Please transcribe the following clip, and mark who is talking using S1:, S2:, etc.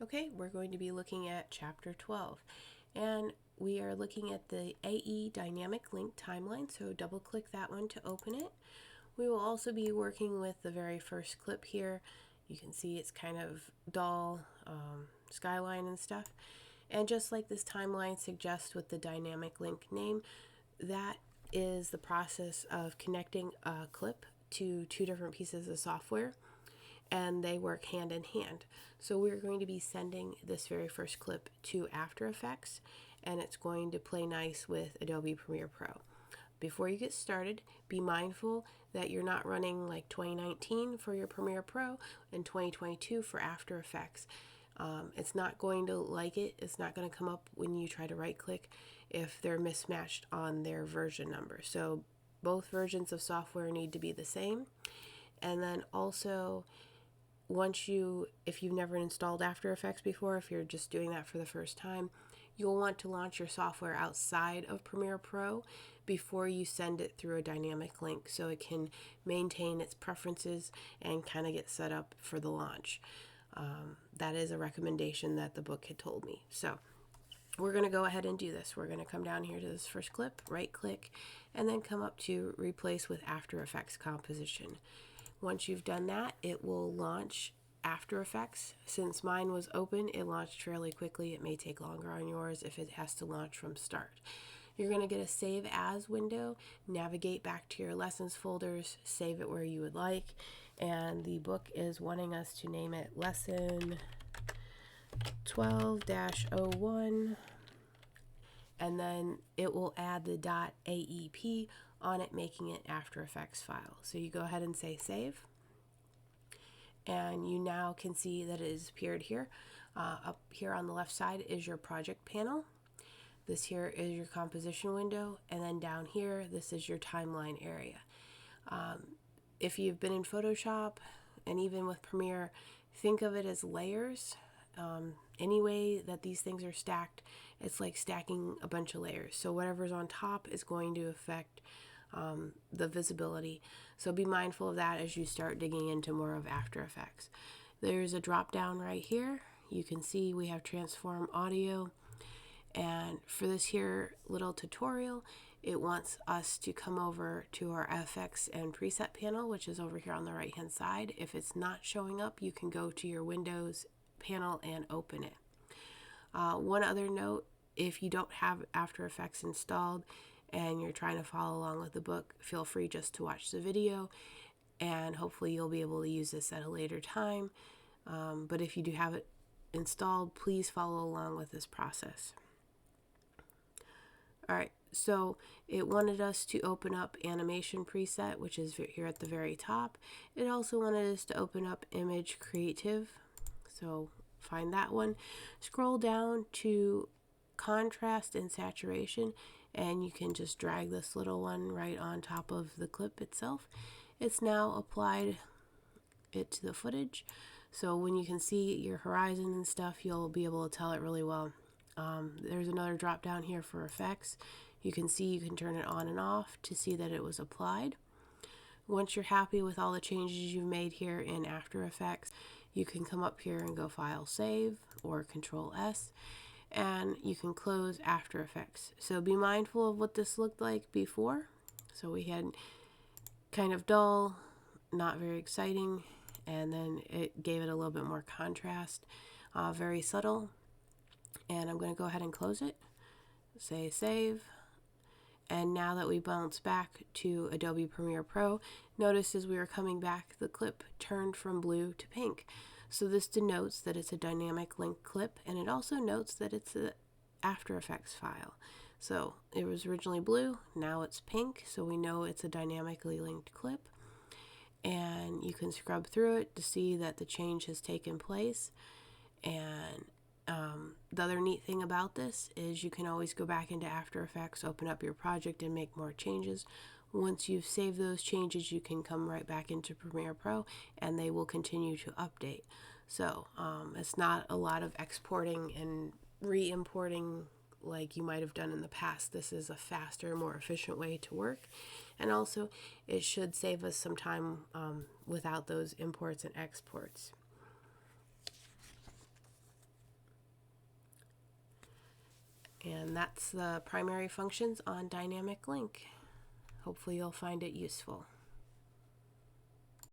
S1: Okay, we're going to be looking at Chapter 12, and we are looking at the AE Dynamic Link Timeline, so double click that one to open it. We will also be working with the very first clip here. You can see it's kind of dull, skyline and stuff. And just like this timeline suggests with the dynamic link name, that is the process of connecting a clip to two different pieces of software, and they work hand in hand. So we're going to be sending this very first clip to After Effects, and it's going to play nice with Adobe Premiere Pro. Before you get started, be mindful that you're not running like 2019 for your Premiere Pro and 2022 for After Effects. It's not going to like it. It's not going to come up when you try to right click if they're mismatched on their version number. So both versions of software need to be the same. And then also, if you've never installed After Effects before, if you're just doing that for the first time, you'll want to launch your software outside of Premiere Pro before you send it through a dynamic link so it can maintain its preferences and kind of get set up for the launch. That is a recommendation that the book had told me. So we're going to go ahead and do this. We're going to come down here to this first clip, right click, and then come up to replace with After Effects composition. Once you've done that, it will launch After Effects. Since mine was open, it launched fairly quickly. It may take longer on yours if it has to launch from start. You're going to get a Save As window, navigate back to your lessons folders, save it where you would like, and the book is wanting us to name it Lesson 12-01, and then it will add the .aep on it, making it After Effects file. So you go ahead and say save, and you now can see that it has appeared here. Up here on the left side is your project panel. This here is your composition window, and then down here, this is your timeline area. If you've been in Photoshop, and even with Premiere, think of it as layers. Any way that these things are stacked, it's like stacking a bunch of layers. So whatever's on top is going to affect the visibility. So be mindful of that as you start digging into more of After Effects. There's a drop down right here. You can see we have transform audio. And for this here little tutorial, it wants us to come over to our FX and preset panel, which is over here on the right hand side. If it's not showing up, you can go to your Windows panel and open it. One other note, if you don't have After Effects installed and you're trying to follow along with the book, feel free just to watch the video, and hopefully you'll be able to use this at a later time. But if you do have it installed, please follow along with this process. Alright, so it wanted us to open up animation preset, which is here at the very top. It also wanted us to open up image creative, so find that one. Scroll down to contrast and saturation, and you can just drag this little one right on top of the clip itself. It's now applied it to the footage, so when you can see your horizon and stuff, you'll be able to tell it really well. There's another drop down here for effects. You can see you can turn it on and off to see that it was applied. Once you're happy with all the changes you've made here in After Effects, you can come up here and go File Save or Control S, and you can close After Effects. So be mindful of what this looked like before. So we had kind of dull, not very exciting, and then it gave it a little bit more contrast, very subtle. And I'm going to go ahead and close it, say save, and now that we bounce back to Adobe Premiere Pro, notice as we are coming back, the clip turned from blue to pink. So this denotes that it's a dynamic link clip, and it also notes that it's an After Effects file. So it was originally blue, now it's pink, so we know it's a dynamically linked clip. And you can scrub through it to see that the change has taken place. And the other neat thing about this is you can always go back into After Effects, open up your project, and make more changes. Once you've saved those changes, you can come right back into Premiere Pro, and they will continue to update. So it's not a lot of exporting and re-importing like you might have done in the past. This is a faster, more efficient way to work, and also it should save us some time without those imports and exports. And that's the primary functions on Dynamic Link. Hopefully you'll find it useful.